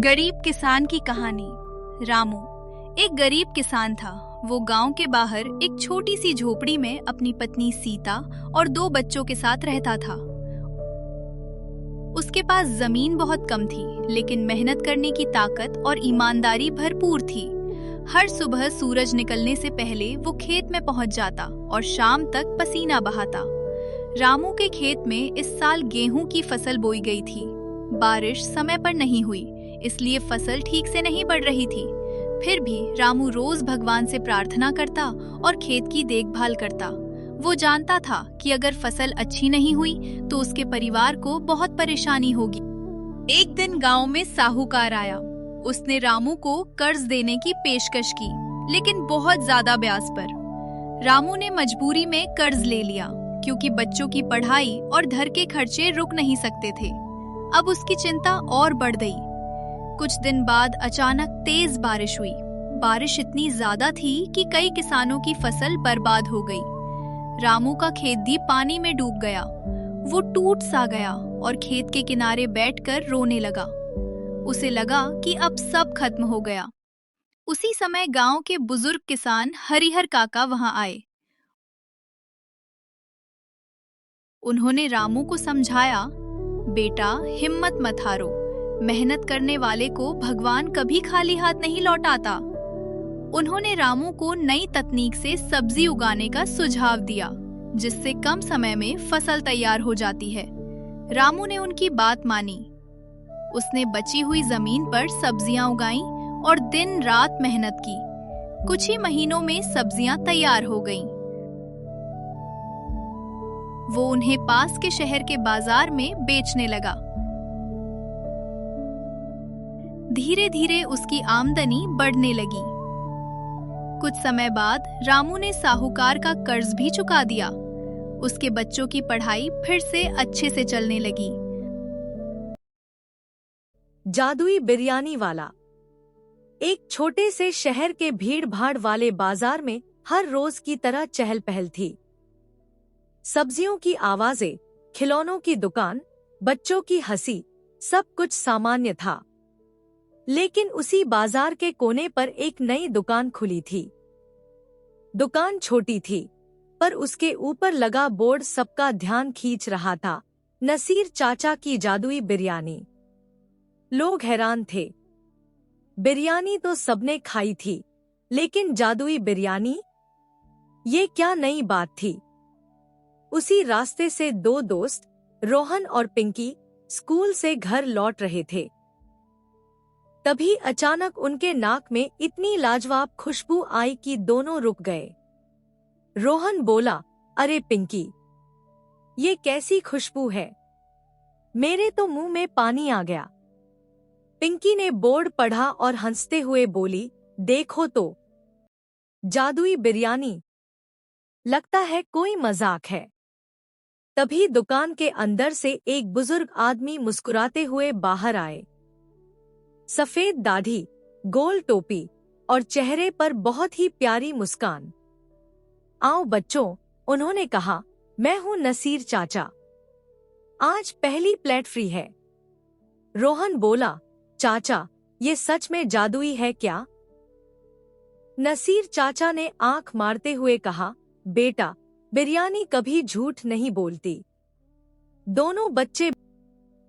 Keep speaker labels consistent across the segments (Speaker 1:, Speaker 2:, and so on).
Speaker 1: गरीब किसान की कहानी। रामू एक गरीब किसान था। वो गांव के बाहर एक छोटी सी झोपड़ी में अपनी पत्नी सीता और 2 बच्चों के साथ रहता था। उसके पास जमीन बहुत कम थी, लेकिन मेहनत करने की ताकत और ईमानदारी भरपूर थी। हर सुबह सूरज निकलने से पहले वो खेत में पहुंच जाता और शाम तक पसीना बहाता। रामू के खेत में इस साल गेहूं की फसल बोई गई थी। बारिश समय पर नहीं हुई, इसलिए फसल ठीक से नहीं बढ़ रही थी। फिर भी रामू रोज भगवान से प्रार्थना करता और खेत की देखभाल करता। वो जानता था कि अगर फसल अच्छी नहीं हुई तो उसके परिवार को बहुत परेशानी होगी। एक दिन गांव में साहूकार आया। उसने रामू को कर्ज देने की पेशकश की, लेकिन बहुत ज्यादा ब्याज पर। रामू ने मजबूरी में कर्ज ले लिया, क्योंकि बच्चों की पढ़ाई और घर के खर्चे रुक नहीं सकते थे। अब उसकी चिंता और बढ़ गई। कुछ दिन बाद अचानक तेज बारिश हुई। बारिश इतनी ज्यादा थी कि कई किसानों की फसल बर्बाद हो गई। रामू का खेत भी पानी में डूब गया। वो टूट सा गया और खेत के किनारे बैठकर रोने लगा। उसे लगा कि अब सब खत्म हो गया। उसी समय गांव के बुजुर्ग किसान हरिहर काका वहां आए। उन्होंने रामू को समझाया, बेटा हिम्मत मत हारो। मेहनत करने वाले को भगवान कभी खाली हाथ नहीं लौटाता। उन्होंने रामू को नई तकनीक से सब्जी उगाने का सुझाव दिया, जिससे कम समय में फसल तैयार हो जाती है। रामू ने उनकी बात मानी। उसने बची हुई जमीन पर सब्जियां उगाईं और दिन रात मेहनत की। कुछ ही महीनों में सब्जियां तैयार हो गईं। वो उन्हें पास के शहर के बाजार में बेचने लगा। धीरे धीरे उसकी आमदनी बढ़ने लगी। कुछ समय बाद रामू ने साहूकार का कर्ज भी चुका दिया। उसके बच्चों की पढ़ाई फिर से अच्छे से चलने लगी।
Speaker 2: जादुई बिरयानी वाला। एक छोटे से शहर के भीड़-भाड़ वाले बाजार में हर रोज की तरह चहल पहल थी। सब्जियों की आवाजें, खिलौनों की दुकान, बच्चों की हंसी, सब कुछ सामान्य था। लेकिन उसी बाजार के कोने पर एक नई दुकान खुली थी। दुकान छोटी थी, पर उसके ऊपर लगा बोर्ड सबका ध्यान खींच रहा था, नसीर चाचा की जादुई बिरयानी। लोग हैरान थे। बिरयानी तो सबने खाई थी, लेकिन जादुई बिरयानी, ये क्या नई बात थी। उसी रास्ते से 2 दोस्त, रोहन और पिंकी, स्कूल से घर लौट रहे थे। तभी अचानक उनके नाक में इतनी लाजवाब खुशबू आई कि दोनों रुक गए। रोहन बोला, अरे पिंकी, ये कैसी खुशबू है? मेरे तो मुंह में पानी आ गया। पिंकी ने बोर्ड पढ़ा और हंसते हुए बोली, देखो तो, जादुई बिरयानी। लगता है कोई मजाक है। तभी दुकान के अंदर से एक बुजुर्ग आदमी मुस्कुराते हुए बाहर आए। सफेद दाढ़ी, गोल टोपी और चेहरे पर बहुत ही प्यारी मुस्कान। आओ बच्चों, उन्होंने कहा, मैं हूं नसीर चाचा। आज पहली प्लेट फ्री है। रोहन बोला, चाचा, ये सच में जादुई है क्या? नसीर चाचा ने आंख मारते हुए कहा, बेटा, बिरयानी कभी झूठ नहीं बोलती। दोनों बच्चे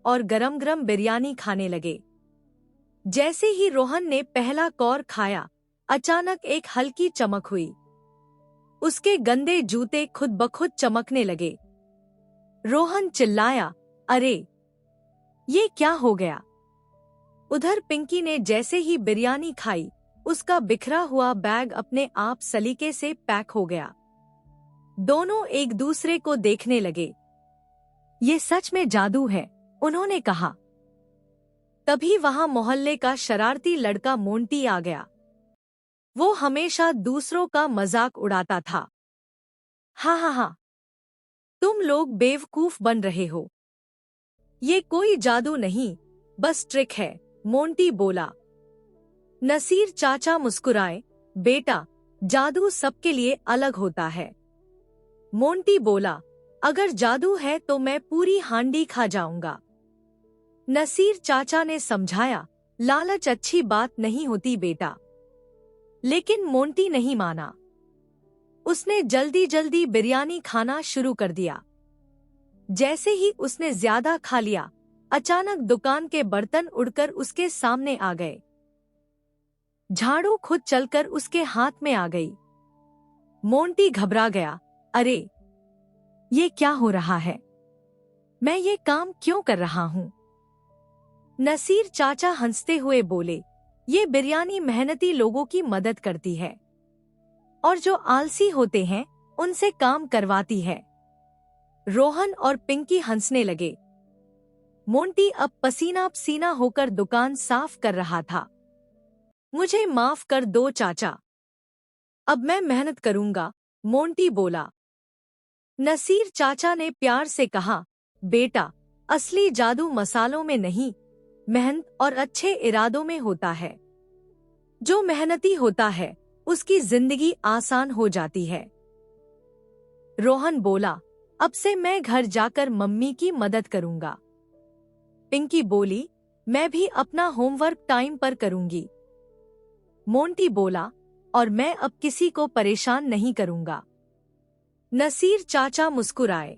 Speaker 2: और गरम गरम बिरयानी खाने लगे। जैसे ही रोहन ने पहला कौर खाया, अचानक एक हल्की चमक हुई। उसके गंदे जूते खुद ब खुद चमकने लगे। रोहन चिल्लाया, अरे, ये क्या हो गया? उधर पिंकी ने जैसे ही बिरयानी खाई, उसका बिखरा हुआ बैग अपने आप सलीके से पैक हो गया। दोनों एक दूसरे को देखने लगे। ये सच में जादू है, उन्होंने कहा। तभी वहां मोहल्ले का शरारती लड़का मोंटी आ गया। वो हमेशा दूसरों का मजाक उड़ाता था। हाँ, तुम लोग बेवकूफ बन रहे हो। ये कोई जादू नहीं, बस ट्रिक है, मोंटी बोला। नसीर चाचा मुस्कुराए, बेटा, जादू सबके लिए अलग होता है। मोंटी बोला, अगर जादू है तो मैं पूरी हांडी खा जाऊंगा। नसीर चाचा ने समझाया, लालच अच्छी बात नहीं होती बेटा। लेकिन मोंटी नहीं माना। उसने जल्दी जल्दी बिरयानी खाना शुरू कर दिया। जैसे ही उसने ज्यादा खा लिया, अचानक दुकान के बर्तन उड़कर उसके सामने आ गए। झाड़ू खुद चलकर उसके हाथ में आ गई। मोंटी घबरा गया। अरे, ये क्या हो रहा है? मैं ये काम क्यों कर रहा हूँ? नसीर चाचा हंसते हुए बोले, ये बिरयानी मेहनती लोगों की मदद करती है और जो आलसी होते हैं उनसे काम करवाती है। रोहन और पिंकी हंसने लगे। मोंटी अब पसीना पसीना होकर दुकान साफ कर रहा था। मुझे माफ कर दो चाचा, अब मैं मेहनत करूंगा, मोंटी बोला। नसीर चाचा ने प्यार से कहा, बेटा, असली जादू मसालों में नहीं, मेहनत और अच्छे इरादों में होता है। जो मेहनती होता है उसकी जिंदगी आसान हो जाती है। रोहन बोला, अब से मैं घर जाकर मम्मी की मदद करूंगा। पिंकी बोली, मैं भी अपना होमवर्क टाइम पर करूंगी। मोंटी बोला, और मैं अब किसी को परेशान नहीं करूंगा। नसीर चाचा मुस्कुराए।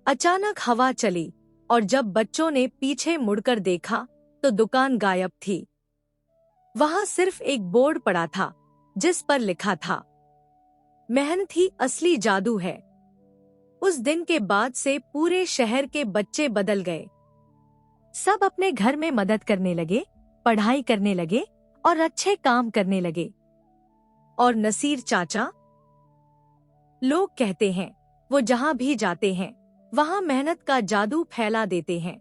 Speaker 2: अचानक हवा चली और जब बच्चों ने पीछे मुड़कर देखा तो दुकान गायब थी। वहां सिर्फ एक बोर्ड पड़ा था जिस पर लिखा था, मेहनत ही असली जादू है। उस दिन के बाद से पूरे शहर के बच्चे बदल गए। सब अपने घर में मदद करने लगे, पढ़ाई करने लगे और अच्छे काम करने लगे। और नसीर चाचा, लोग कहते हैं वो जहां भी जाते हैं वहां मेहनत का जादू फैला देते हैं।